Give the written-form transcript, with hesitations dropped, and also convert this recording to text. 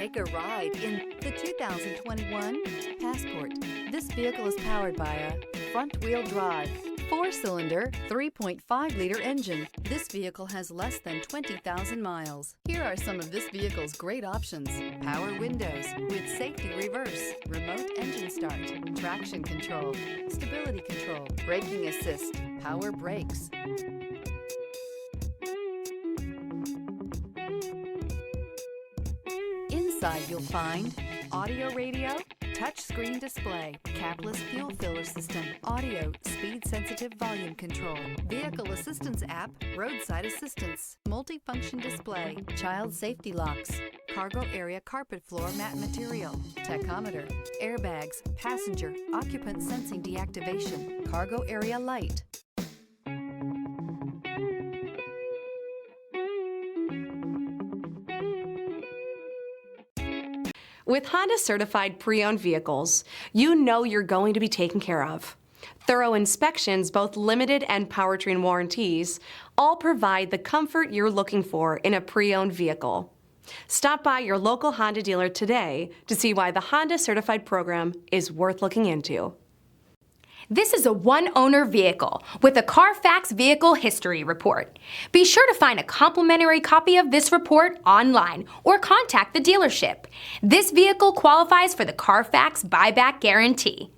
Take a ride in the 2021 Passport. This vehicle is powered by a front-wheel drive, 4-cylinder, 3.5-liter engine. This vehicle has less than 20,000 miles. Here are some of this vehicle's great options: power windows with safety reverse, remote engine start, traction control, stability control, braking assist, power brakes. Inside you'll find audio radio, touchscreen display, capless fuel filler system, audio, speed-sensitive volume control, vehicle assistance app, roadside assistance, multifunction display, child safety locks, cargo area carpet floor mat material, tachometer, airbags, passenger, occupant sensing deactivation, cargo area light. With Honda Certified Pre-Owned Vehicles, you know you're going to be taken care of. Thorough inspections, both limited and powertrain warranties, all provide the comfort you're looking for in a pre-owned vehicle. Stop by your local Honda dealer today to see why the Honda Certified program is worth looking into. This is a one-owner vehicle with a Carfax Vehicle History Report. Be sure to find a complimentary copy of this report online or contact the dealership. This vehicle qualifies for the Carfax Buyback Guarantee.